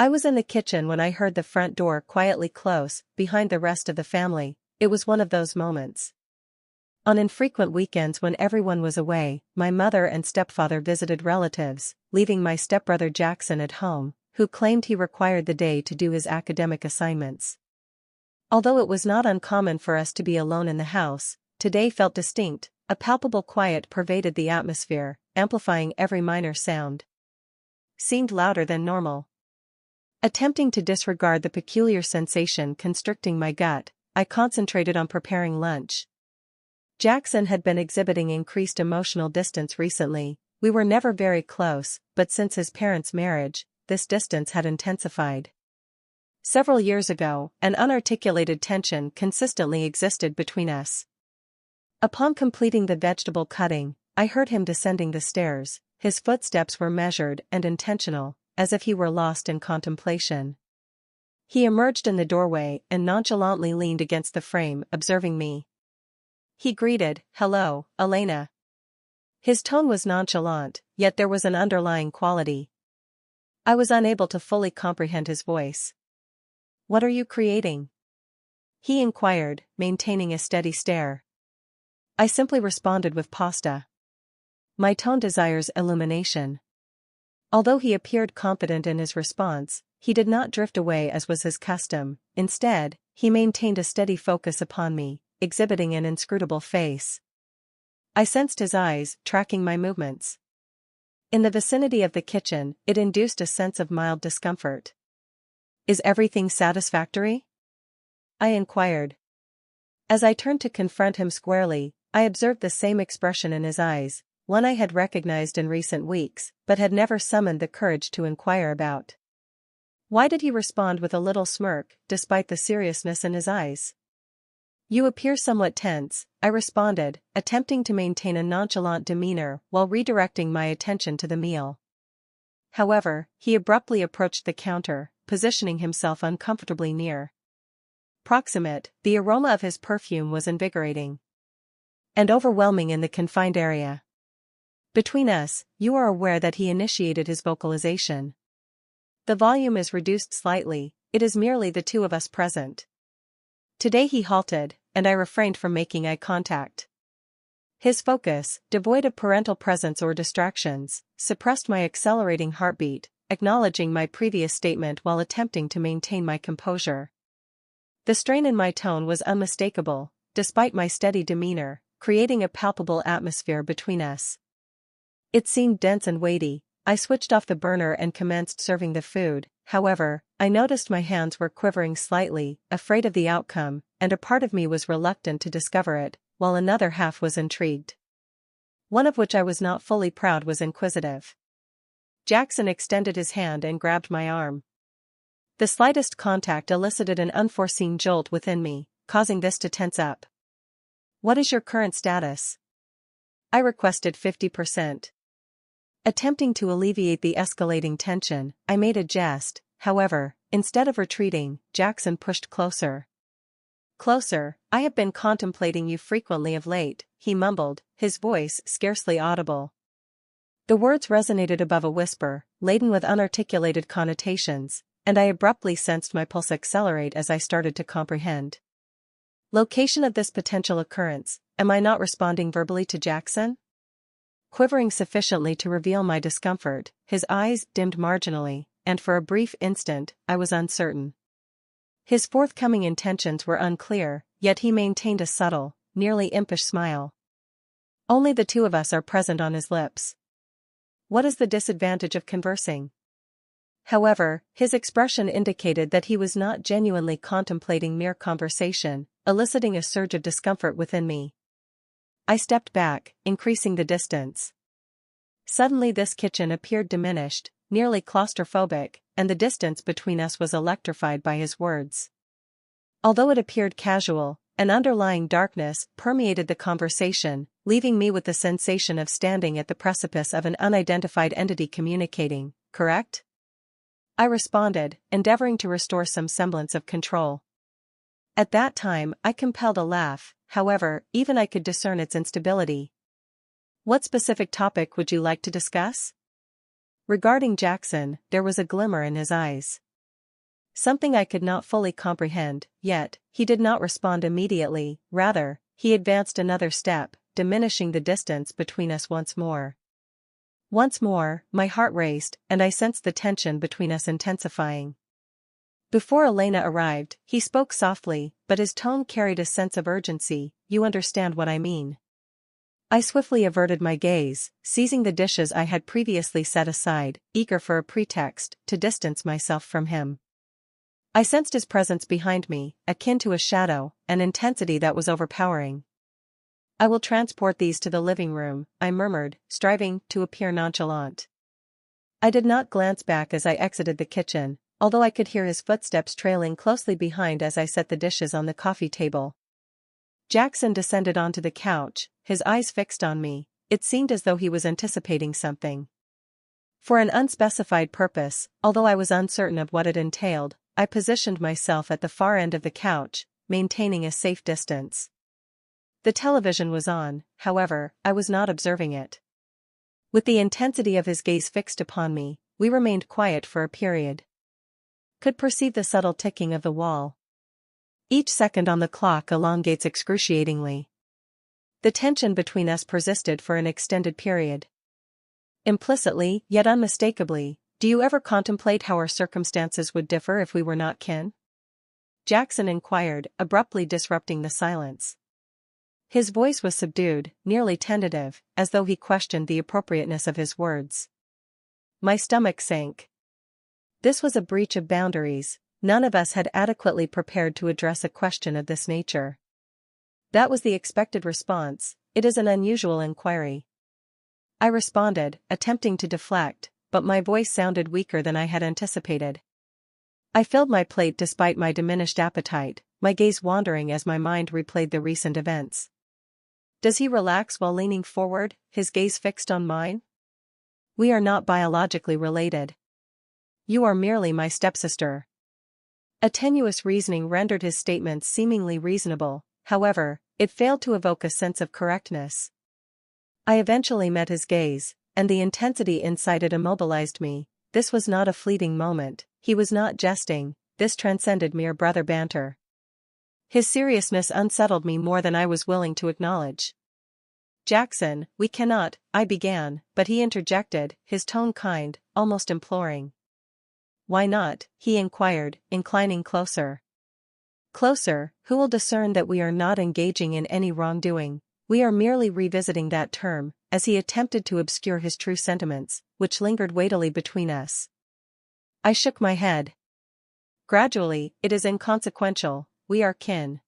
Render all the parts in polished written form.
I was in the kitchen when I heard the front door quietly close, behind the rest of the family. It was one of those moments. On infrequent weekends when everyone was away, my mother and stepfather visited relatives, leaving my stepbrother Jackson at home, who claimed he required the day to do his academic assignments. Although it was not uncommon for us to be alone in the house, today felt distinct. A palpable quiet pervaded the atmosphere, amplifying every minor sound. Seemed louder than normal. Attempting to disregard the peculiar sensation constricting my gut, I concentrated on preparing lunch. Jackson had been exhibiting increased emotional distance recently. We were never very close, but since his parents' marriage, this distance had intensified. Several years ago, an unarticulated tension consistently existed between us. Upon completing the vegetable cutting, I heard him descending the stairs. His footsteps were measured and intentional, as if he were lost in contemplation. He emerged in the doorway and nonchalantly leaned against the frame, observing me. He greeted, "Hello, Elena." His tone was nonchalant, yet there was an underlying quality. I was unable to fully comprehend his voice. "What are you creating?" he inquired, maintaining a steady stare. I simply responded with pasta. My tone desires illumination. Although he appeared confident in his response, he did not drift away as was his custom. Instead, he maintained a steady focus upon me, exhibiting an inscrutable face. I sensed his eyes, tracking my movements. In the vicinity of the kitchen, it induced a sense of mild discomfort. "Is everything satisfactory?" I inquired. As I turned to confront him squarely, I observed the same expression in his eyes, one I had recognized in recent weeks, but had never summoned the courage to inquire about. Why did he respond with a little smirk, despite the seriousness in his eyes? "You appear somewhat tense," I responded, attempting to maintain a nonchalant demeanor while redirecting my attention to the meal. However, he abruptly approached the counter, positioning himself uncomfortably near. Proximate, the aroma of his perfume was invigorating and overwhelming in the confined area. Between us, you are aware that he initiated his vocalization. The volume is reduced slightly, it is merely the two of us present. Today he halted, and I refrained from making eye contact. His focus, devoid of parental presence or distractions, suppressed my accelerating heartbeat, acknowledging my previous statement while attempting to maintain my composure. The strain in my tone was unmistakable, despite my steady demeanor, creating a palpable atmosphere between us. It seemed dense and weighty. I switched off the burner and commenced serving the food. However, I noticed my hands were quivering slightly, afraid of the outcome, and a part of me was reluctant to discover it, while another half was intrigued. One of which I was not fully proud was inquisitive. Jackson extended his hand and grabbed my arm. The slightest contact elicited an unforeseen jolt within me, causing this to tense up. "What is your current status?" I requested 50%. Attempting to alleviate the escalating tension, I made a jest. However, instead of retreating, Jackson pushed closer. "Closer, I have been contemplating you frequently of late," he mumbled, his voice scarcely audible. The words resonated above a whisper, laden with unarticulated connotations, and I abruptly sensed my pulse accelerate as I started to comprehend. Location of this potential occurrence: am I not responding verbally to Jackson? Quivering sufficiently to reveal my discomfort, his eyes dimmed marginally, and for a brief instant, I was uncertain. His forthcoming intentions were unclear, yet he maintained a subtle, nearly impish smile. "Only the two of us are present," on his lips. "What is the disadvantage of conversing?" However, his expression indicated that he was not genuinely contemplating mere conversation, eliciting a surge of discomfort within me. I stepped back, increasing the distance. Suddenly this kitchen appeared diminished, nearly claustrophobic, and the distance between us was electrified by his words. Although it appeared casual, an underlying darkness permeated the conversation, leaving me with the sensation of standing at the precipice of an unidentified entity communicating. "Correct?" I responded, endeavoring to restore some semblance of control. At that time, I compelled a laugh, however, even I could discern its instability. "What specific topic would you like to discuss?" Regarding Jackson, there was a glimmer in his eyes. something I could not fully comprehend. Yet, he did not respond immediately, rather, he advanced another step, diminishing the distance between us once more. Once more, my heart raced, and I sensed the tension between us intensifying. Before Elena arrived, he spoke softly, but his tone carried a sense of urgency. "You understand what I mean." I swiftly averted my gaze, seizing the dishes I had previously set aside, eager for a pretext to distance myself from him. I sensed his presence behind me, akin to a shadow, an intensity that was overpowering. "I will transport these to the living room," I murmured, striving to appear nonchalant. I did not glance back as I exited the kitchen, although I could hear his footsteps trailing closely behind as I set the dishes on the coffee table. Jackson descended onto the couch, his eyes fixed on me. It seemed as though he was anticipating something. For an unspecified purpose, although I was uncertain of what it entailed, I positioned myself at the far end of the couch, maintaining a safe distance. The television was on, however, I was not observing it. With the intensity of his gaze fixed upon me, we remained quiet for a period. Could perceive the subtle ticking of the wall. Each second on the clock elongates excruciatingly. The tension between us persisted for an extended period. Implicitly, yet unmistakably, "Do you ever contemplate how our circumstances would differ if we were not kin?" Jackson inquired, abruptly disrupting the silence. His voice was subdued, nearly tentative, as though he questioned the appropriateness of his words. My stomach sank. This was a breach of boundaries. None of us had adequately prepared to address a question of this nature. That was the expected response. "It is an unusual inquiry." I responded, attempting to deflect, but my voice sounded weaker than I had anticipated. I filled my plate despite my diminished appetite, my gaze wandering as my mind replayed the recent events. Does he relax while leaning forward, his gaze fixed on mine? We are not biologically related. You are merely my stepsister. A tenuous reasoning rendered his statements seemingly reasonable, however, it failed to evoke a sense of correctness. I eventually met his gaze, and the intensity inside it immobilized me. This was not a fleeting moment, he was not jesting, this transcended mere brother banter. His seriousness unsettled me more than I was willing to acknowledge. "Jackson, we cannot," I began, but he interjected, his tone kind, almost imploring. "Why not?" he inquired, inclining closer. "Closer, who will discern that we are not engaging in any wrongdoing? We are merely revisiting that term," as he attempted to obscure his true sentiments, which lingered weightily between us. I shook my head. "Gradually, it is inconsequential, we are kin.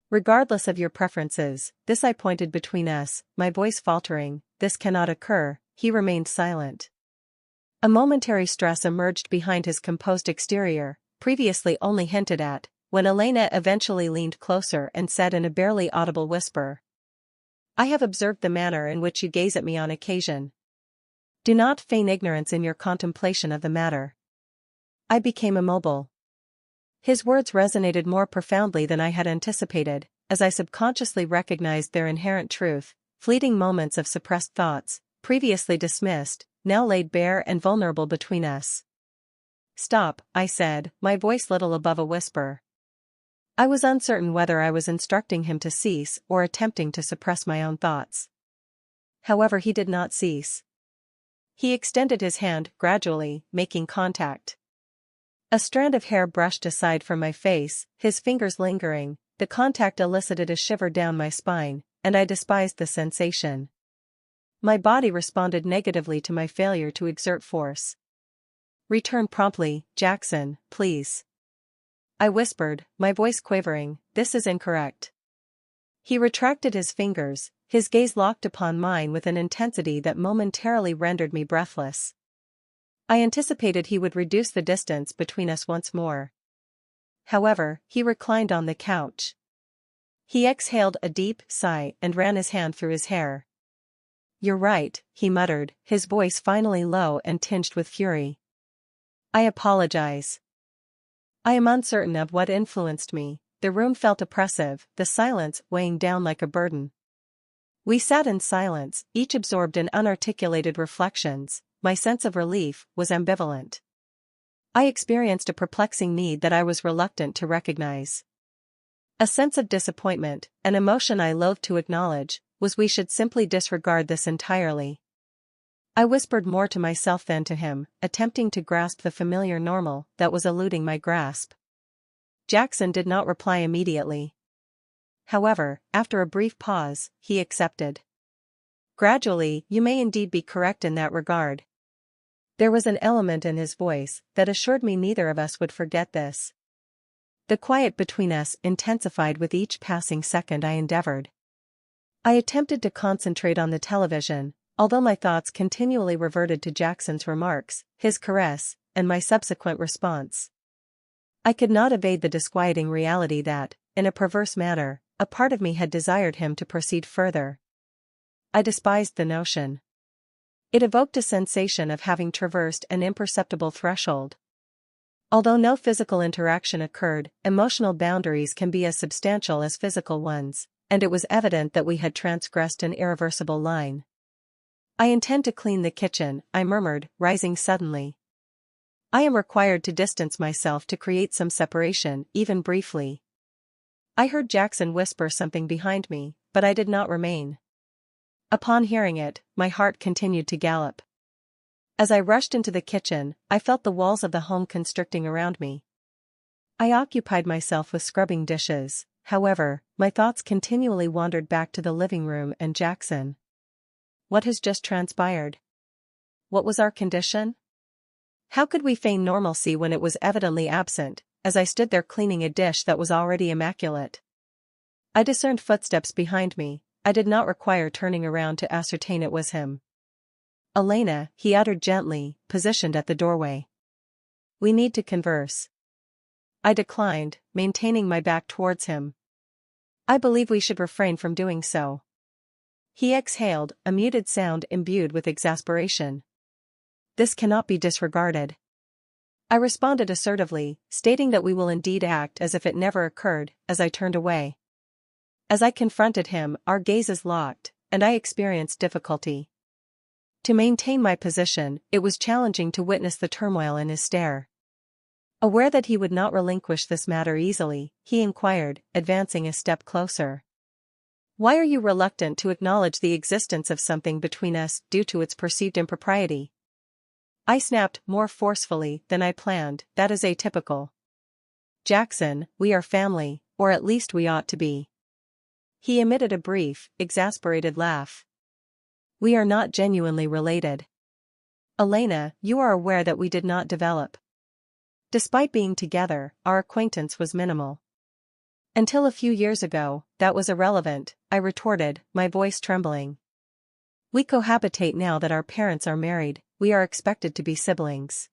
Regardless of your preferences, this," I pointed between us, my voice faltering, "this cannot occur." He remained silent. A momentary stress emerged behind his composed exterior, previously only hinted at, when Elena eventually leaned closer and said in a barely audible whisper, "I have observed the manner in which you gaze at me on occasion. Do not feign ignorance in your contemplation of the matter." I became immobile. His words resonated more profoundly than I had anticipated, as I subconsciously recognized their inherent truth. Fleeting moments of suppressed thoughts, previously dismissed, now laid bare and vulnerable between us. "Stop," I said, my voice little above a whisper. I was uncertain whether I was instructing him to cease or attempting to suppress my own thoughts. However, he did not cease. He extended his hand, gradually, making contact. A strand of hair brushed aside from my face, his fingers lingering. The contact elicited a shiver down my spine, and I despised the sensation. My body responded negatively to my failure to exert force. "Return promptly, Jackson, please," I whispered, my voice quavering. "This is incorrect." He retracted his fingers, his gaze locked upon mine with an intensity that momentarily rendered me breathless. I anticipated he would reduce the distance between us once more. However, he reclined on the couch. He exhaled a deep sigh and ran his hand through his hair. "You're right," he muttered, his voice finally low and tinged with fury. "I apologize. I am uncertain of what influenced me." The room felt oppressive, the silence weighing down like a burden. We sat in silence, each absorbed in unarticulated reflections. My sense of relief was ambivalent. I experienced a perplexing need that I was reluctant to recognize. A sense of disappointment, an emotion I loathed to acknowledge, was we should simply disregard this entirely. I whispered more to myself than to him, attempting to grasp the familiar normal that was eluding my grasp. Jackson did not reply immediately. However, after a brief pause, he accepted. Gradually, you may indeed be correct in that regard. There was an element in his voice that assured me neither of us would forget this. The quiet between us intensified with each passing second I endeavored. I attempted to concentrate on the television, although my thoughts continually reverted to Jackson's remarks, his caress, and my subsequent response. I could not evade the disquieting reality that, in a perverse manner, a part of me had desired him to proceed further. I despised the notion. It evoked a sensation of having traversed an imperceptible threshold. Although no physical interaction occurred, emotional boundaries can be as substantial as physical ones, and it was evident that we had transgressed an irreversible line. I intend to clean the kitchen, I murmured, rising suddenly. I am required to distance myself to create some separation, even briefly. I heard Jackson whisper something behind me, but I did not remain. Upon hearing it, my heart continued to gallop. As I rushed into the kitchen, I felt the walls of the home constricting around me. I occupied myself with scrubbing dishes, however, my thoughts continually wandered back to the living room and Jackson. What has just transpired? What was our condition? How could we feign normalcy when it was evidently absent, as I stood there cleaning a dish that was already immaculate? I discerned footsteps behind me. I did not require turning around to ascertain it was him. Elena, he uttered gently, positioned at the doorway. We need to converse. I declined, maintaining my back towards him. I believe we should refrain from doing so. He exhaled, a muted sound imbued with exasperation. This cannot be disregarded. I responded assertively, stating that we will indeed act as if it never occurred, as I turned away. As I confronted him, our gazes locked, and I experienced difficulty. To maintain my position, it was challenging to witness the turmoil in his stare. Aware that he would not relinquish this matter easily, he inquired, advancing a step closer. Why are you reluctant to acknowledge the existence of something between us due to its perceived impropriety? I snapped more forcefully than I planned. That is atypical. Jackson, we are family, or at least we ought to be. He emitted a brief, exasperated laugh. We are not genuinely related. Elena, you are aware that we did not develop. Despite being together, our acquaintance was minimal. Until a few years ago, that was irrelevant, I retorted, my voice trembling. We cohabitate now that our parents are married, we are expected to be siblings.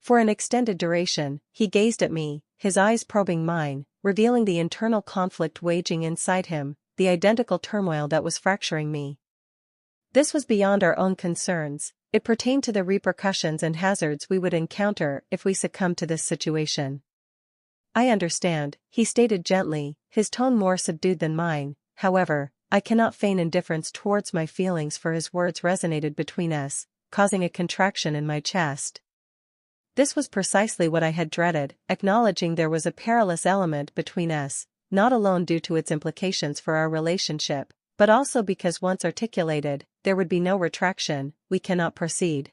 For an extended duration, he gazed at me, his eyes probing mine, revealing the internal conflict waging inside him, the identical turmoil that was fracturing me. This was beyond our own concerns, it pertained to the repercussions and hazards we would encounter if we succumbed to this situation. I understand, he stated gently, his tone more subdued than mine. However, I cannot feign indifference towards my feelings, for his words resonated between us, causing a contraction in my chest. This was precisely what I had dreaded, acknowledging there was a perilous element between us, not alone due to its implications for our relationship, but also because once articulated, there would be no retraction. We cannot proceed.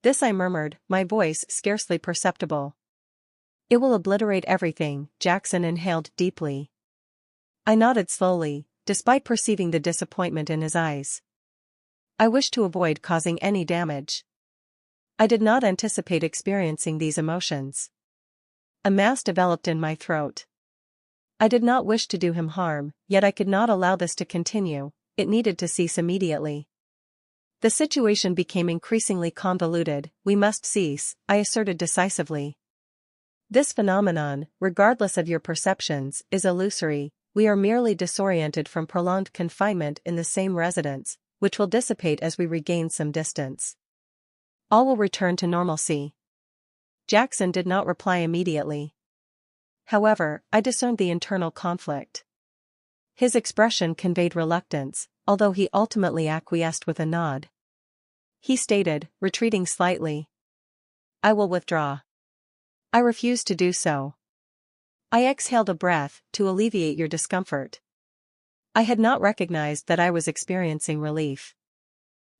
This I murmured, my voice scarcely perceptible. It will obliterate everything. Jackson inhaled deeply. I nodded slowly, despite perceiving the disappointment in his eyes. I wished to avoid causing any damage. I did not anticipate experiencing these emotions. A mass developed in my throat. I did not wish to do him harm, yet I could not allow this to continue. It needed to cease immediately. The situation became increasingly convoluted. We must cease, I asserted decisively. This phenomenon, regardless of your perceptions, is illusory. We are merely disoriented from prolonged confinement in the same residence, which will dissipate as we regain some distance. All will return to normalcy. Jackson did not reply immediately. However, I discerned the internal conflict. His expression conveyed reluctance, although he ultimately acquiesced with a nod. He stated, retreating slightly. I will withdraw. I refuse to do so. I exhaled a breath to alleviate your discomfort. I had not recognized that I was experiencing relief.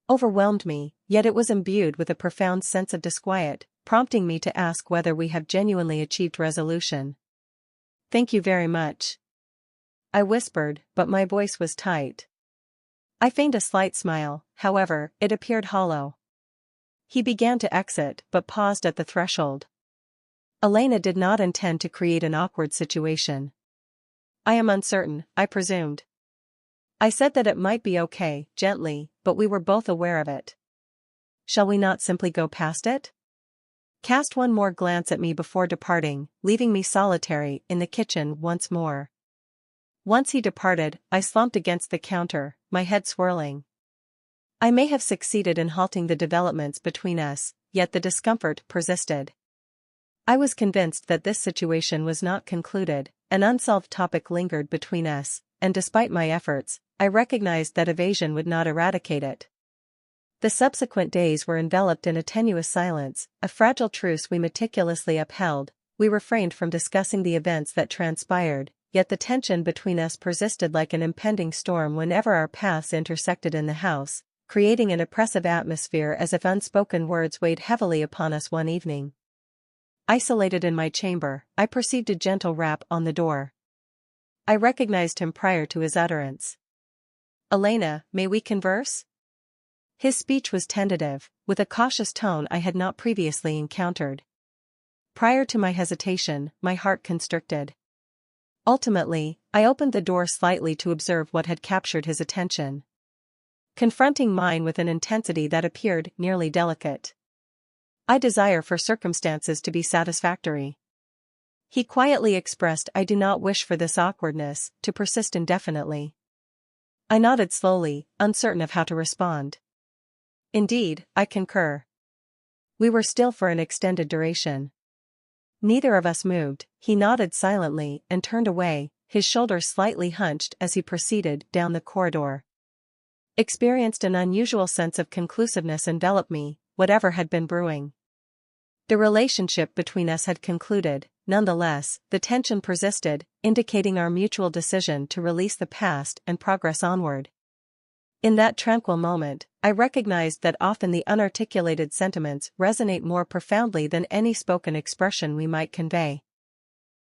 Overwhelmed me, yet it was imbued with a profound sense of disquiet, prompting me to ask whether we have genuinely achieved resolution. Thank you very much. I whispered, but my voice was tight. I feigned a slight smile, however, it appeared hollow. He began to exit but paused at the threshold. Elena did not intend to create an awkward situation. I am uncertain, I presumed. I said that it might be okay, gently, but we were both aware of it. Shall we not simply go past it? Cast one more glance at me before departing, leaving me solitary in the kitchen once more. Once he departed, I slumped against the counter, my head swirling. I may have succeeded in halting the developments between us, yet the discomfort persisted. I was convinced that this situation was not concluded, an unsolved topic lingered between us, and despite my efforts, I recognized that evasion would not eradicate it. The subsequent days were enveloped in a tenuous silence, a fragile truce we meticulously upheld. We refrained from discussing the events that transpired, yet the tension between us persisted like an impending storm whenever our paths intersected in the house, creating an oppressive atmosphere as if unspoken words weighed heavily upon us one evening. Isolated in my chamber, I perceived a gentle rap on the door. I recognized him prior to his utterance. Elena, may we converse? His speech was tentative, with a cautious tone I had not previously encountered. Prior to my hesitation, my heart constricted. Ultimately, I opened the door slightly to observe what had captured his attention, confronting mine with an intensity that appeared nearly delicate. I desire for circumstances to be satisfactory. He quietly expressed, I do not wish for this awkwardness to persist indefinitely. I nodded slowly, uncertain of how to respond. Indeed, I concur. We were still for an extended duration. Neither of us moved. He nodded silently and turned away, his shoulders slightly hunched as he proceeded down the corridor. Experienced an unusual sense of conclusiveness envelop me, whatever had been brewing. The relationship between us had concluded. Nonetheless, the tension persisted, indicating our mutual decision to release the past and progress onward. In that tranquil moment, I recognized that often the unarticulated sentiments resonate more profoundly than any spoken expression we might convey.